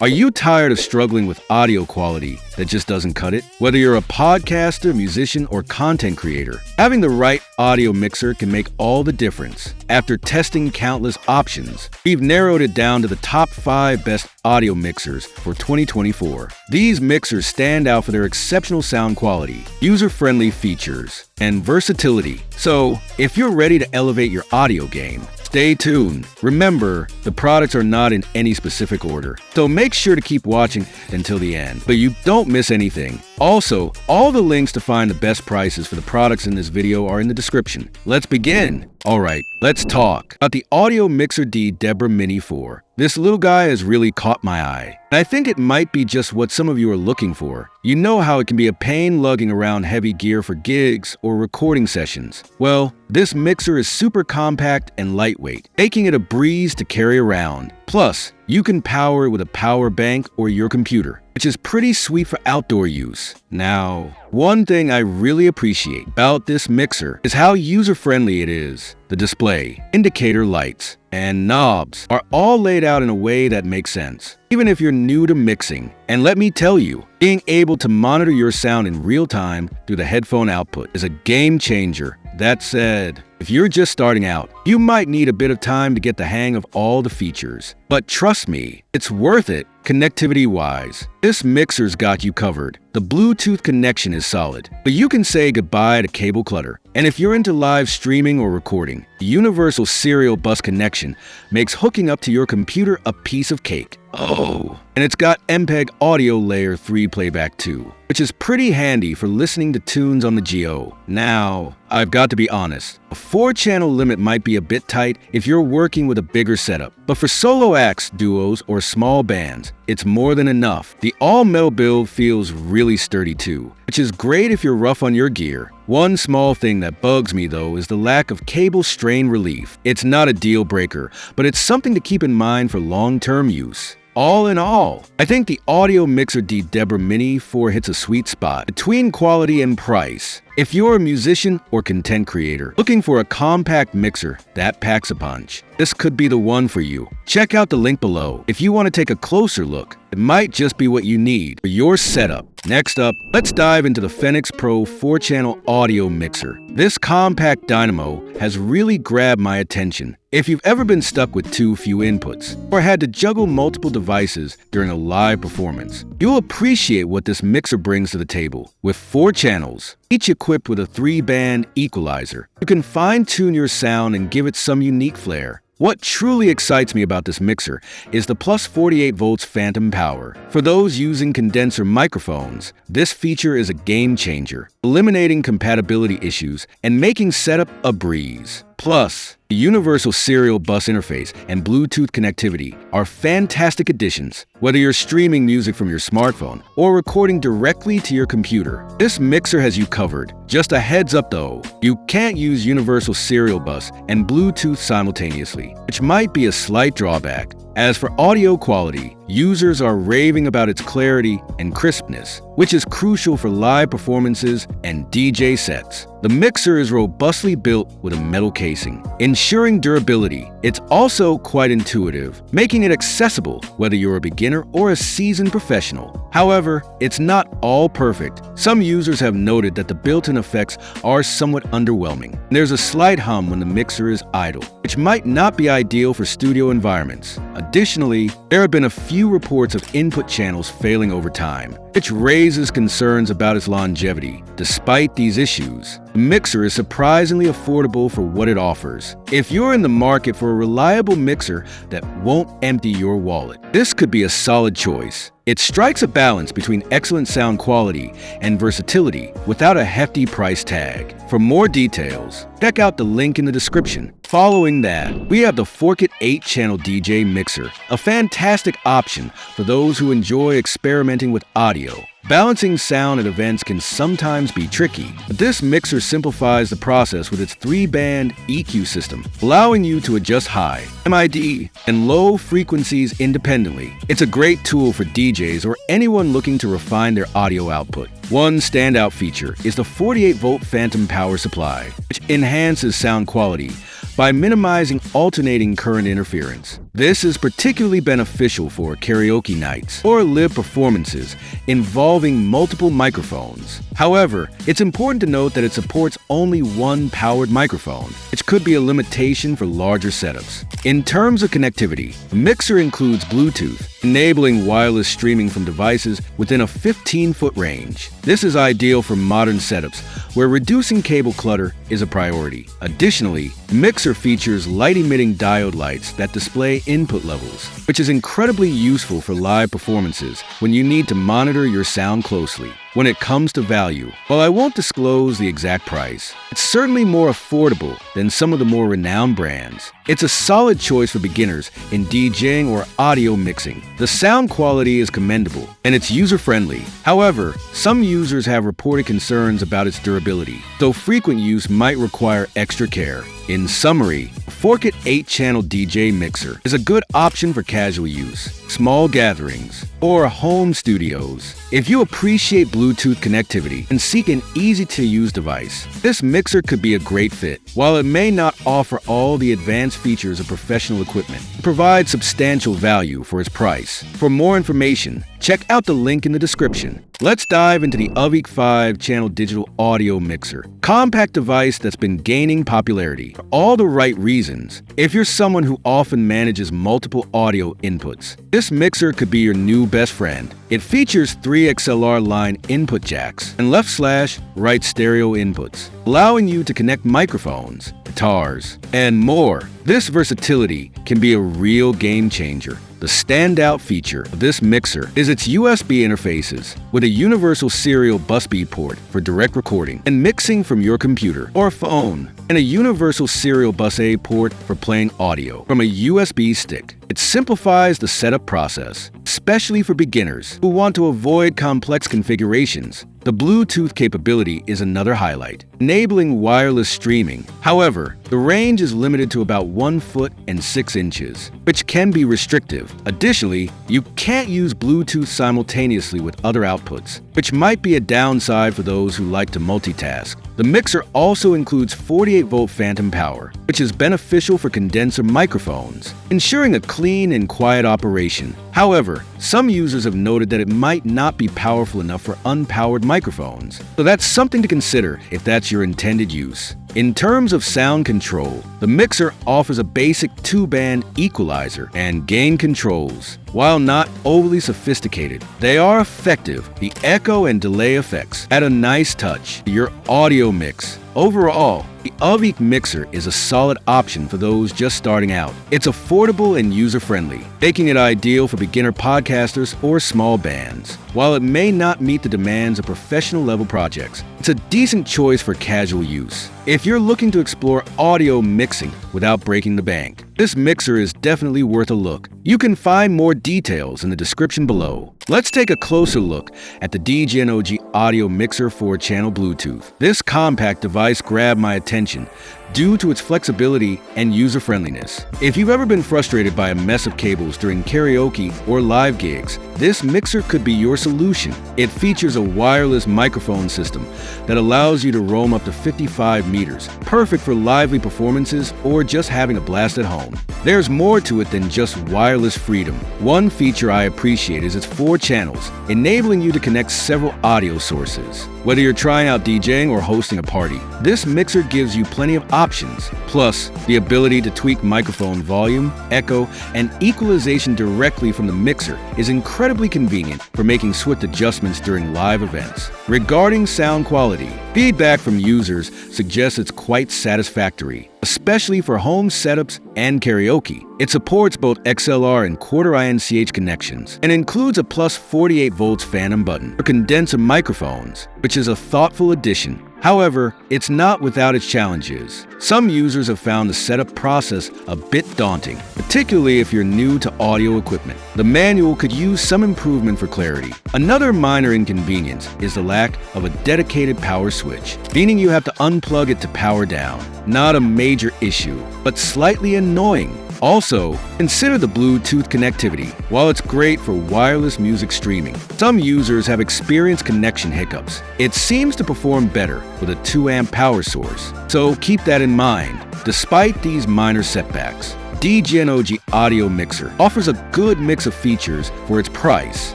Are you tired of struggling with audio quality that just doesn't cut it? Whether you're a podcaster, musician, or content creator, having the right audio mixer can make all the difference. After testing countless options, we've narrowed it down to the top 5 best audio mixers for 2024. These mixers stand out for their exceptional sound quality, user-friendly features, and versatility. So, if you're ready to elevate your audio game, stay tuned. Remember, the products are not in any specific order, so make sure to keep watching until the end, but you don't miss anything. Also, all the links to find the best prices for the products in this video are in the description. Let's begin. Alright, let's talk about the Audio Mixer D Debra Mini 4. This little guy has really caught my eye, and I think it might be just what some of you are looking for. You know how it can be a pain lugging around heavy gear for gigs or recording sessions. Well, this mixer is super compact and lightweight, making it a breeze to carry around. Plus, you can power it with a power bank or your computer, which is pretty sweet for outdoor use. Now, one thing I really appreciate about this mixer is how user-friendly it is. The display, indicator lights, and knobs are all laid out in a way that makes sense, even if you're new to mixing. And let me tell you, being able to monitor your sound in real time through the headphone output is a game changer. That said, if you're just starting out, you might need a bit of time to get the hang of all the features. But trust me, it's worth it connectivity-wise. This mixer's got you covered. The Bluetooth connection is solid, but you can say goodbye to cable clutter. And if you're into live streaming or recording, the universal serial bus connection makes hooking up to your computer a piece of cake. Oh, and it's got MPEG Audio Layer 3 playback too, which is pretty handy for listening to tunes on the GO. Now, I've got to be honest, a 4-channel limit might be a bit tight if you're working with a bigger setup, but for solo acts, duos, or small bands, it's more than enough. The all-metal build feels really sturdy too, which is great if you're rough on your gear. One small thing that bugs me though is the lack of cable strain relief. It's not a deal breaker, but it's something to keep in mind for long-term use. All in all, I think the Audio Mixer D Debra Mini 4 hits a sweet spot between quality and price. If you're a musician or content creator looking for a compact mixer that packs a punch, this could be the one for you. Check out the link below if you want to take a closer look. It might just be what you need for your setup. Next up, let's dive into the Phenix Pro 4-channel audio mixer. This compact dynamo has really grabbed my attention. If you've ever been stuck with too few inputs or had to juggle multiple devices during a live performance, you'll appreciate what this mixer brings to the table. With 4 channels, each equipped with a 3-band equalizer, you can fine-tune your sound and give it some unique flair. What truly excites me about this mixer is the plus 48 volts phantom power. For those using condenser microphones, this feature is a game changer, eliminating compatibility issues and making setup a breeze. Plus, the universal serial bus interface and Bluetooth connectivity are fantastic additions. Whether you're streaming music from your smartphone or recording directly to your computer, this mixer has you covered. Just a heads up though, you can't use universal serial bus and Bluetooth simultaneously, which might be a slight drawback. As for audio quality, users are raving about its clarity and crispness, which is crucial for live performances and DJ sets. The mixer is robustly built with a metal casing, ensuring durability. It's also quite intuitive, making it accessible whether you're a beginner or a seasoned professional. However, it's not all perfect. Some users have noted that the built-in effects are somewhat underwhelming. There's a slight hum when the mixer is idle, which might not be ideal for studio environments. Additionally, there have been a few reports of input channels failing over time, which raises concerns about its longevity. Despite these issues, the mixer is surprisingly affordable for what it offers. If you're in the market for a reliable mixer that won't empty your wallet, this could be a solid choice. It strikes a balance between excellent sound quality and versatility without a hefty price tag. For more details, check out the link in the description. Following that, we have the Forkit 8-channel DJ mixer, a fantastic option for those who enjoy experimenting with audio. Balancing sound at events can sometimes be tricky, but this mixer simplifies the process with its 3-band EQ system, allowing you to adjust high, MID, and low frequencies independently. It's a great tool for DJs or anyone looking to refine their audio output. One standout feature is the 48-volt phantom power supply, which enhances sound quality by minimizing alternating current interference. This is particularly beneficial for karaoke nights or live performances involving multiple microphones. However, it's important to note that it supports only one powered microphone, which could be a limitation for larger setups. In terms of connectivity, the mixer includes Bluetooth, enabling wireless streaming from devices within a 15-foot range. This is ideal for modern setups where reducing cable clutter is a priority. Additionally, the mixer features light-emitting diode lights that display input levels, which is incredibly useful for live performances when you need to monitor your sound closely. When it comes to value, while I won't disclose the exact price, it's certainly more affordable than some of the more renowned brands. It's a solid choice for beginners in DJing or audio mixing. The sound quality is commendable, and it's user-friendly. However, some users have reported concerns about its durability, so frequent use might require extra care. In summary, a Forkit 8-channel DJ mixer is a good option for casual use, small gatherings, or home studios. If you appreciate Bluetooth connectivity and seek an easy-to-use device, this mixer could be a great fit. While it may not offer all the advanced features of professional equipment, it provides substantial value for its price. For more information, check out the link in the description. Let's dive into the Avic 5-channel digital audio mixer, compact device that's been gaining popularity for all the right reasons. If you're someone who often manages multiple audio inputs, this mixer could be your new best friend. It features 3 XLR line input jacks and left/right stereo inputs, allowing you to connect microphones, guitars, and more. This versatility can be a real game changer. The standout feature of this mixer is its USB interfaces with a universal serial bus B port for direct recording and mixing from your computer or phone, and a universal serial bus A port for playing audio from a USB stick. It simplifies the setup process, especially for beginners who want to avoid complex configurations. The Bluetooth capability is another highlight, enabling wireless streaming. However, the range is limited to about 1 foot and 6 inches, which can be restrictive. Additionally, you can't use Bluetooth simultaneously with other outputs, which might be a downside for those who like to multitask. The mixer also includes 48-volt phantom power, which is beneficial for condenser microphones, ensuring a clean and quiet operation. However, some users have noted that it might not be powerful enough for unpowered microphones, so that's something to consider if that's your intended use. In terms of sound control, the mixer offers a basic 2-band equalizer and gain controls. While not overly sophisticated, they are effective. The echo and delay effects add a nice touch to your audio mix. Overall, the Avic mixer is a solid option for those just starting out. It's affordable and user-friendly, making it ideal for beginner podcasters or small bands. While it may not meet the demands of professional-level projects, it's a decent choice for casual use. If you're looking to explore audio mixing without breaking the bank, this mixer is definitely worth a look. You can find more details in the description below. Let's take a closer look at the DJNOG Audio Mixer 4-channel Bluetooth. This compact device grabbed my attention due to its flexibility and user-friendliness. If you've ever been frustrated by a mess of cables during karaoke or live gigs, this mixer could be your solution. It features a wireless microphone system that allows you to roam up to 55 meters, perfect for lively performances or just having a blast at home. There's more to it than just wireless freedom. One feature I appreciate is its 4 channels, enabling you to connect several audio sources. Whether you're trying out DJing or hosting a party, this mixer gives you plenty of options. Plus, the ability to tweak microphone volume, echo, and equalization directly from the mixer is incredibly convenient for making swift adjustments during live events. Regarding sound quality, feedback from users suggests it's quite satisfactory, especially for home setups and karaoke. It supports both XLR and quarter INCH connections and includes a plus 48 volts phantom button for condenser microphones, which is a thoughtful addition. However, it's not without its challenges. Some users have found the setup process a bit daunting, particularly if you're new to audio equipment. The manual could use some improvement for clarity. Another minor inconvenience is the lack of a dedicated power switch, meaning you have to unplug it to power down. Not a major issue, but slightly annoying. Also, consider the Bluetooth connectivity. While it's great for wireless music streaming, some users have experienced connection hiccups. It seems to perform better with a 2-amp power source, so keep that in mind. Despite these minor setbacks, DGen-OG audio mixer offers a good mix of features for its price.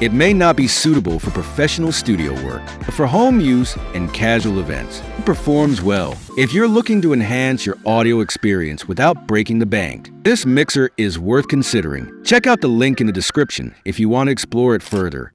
It may not be suitable for professional studio work, but for home use and casual events, it performs well. If you're looking to enhance your audio experience without breaking the bank, this mixer is worth considering. Check out the link in the description if you want to explore it further.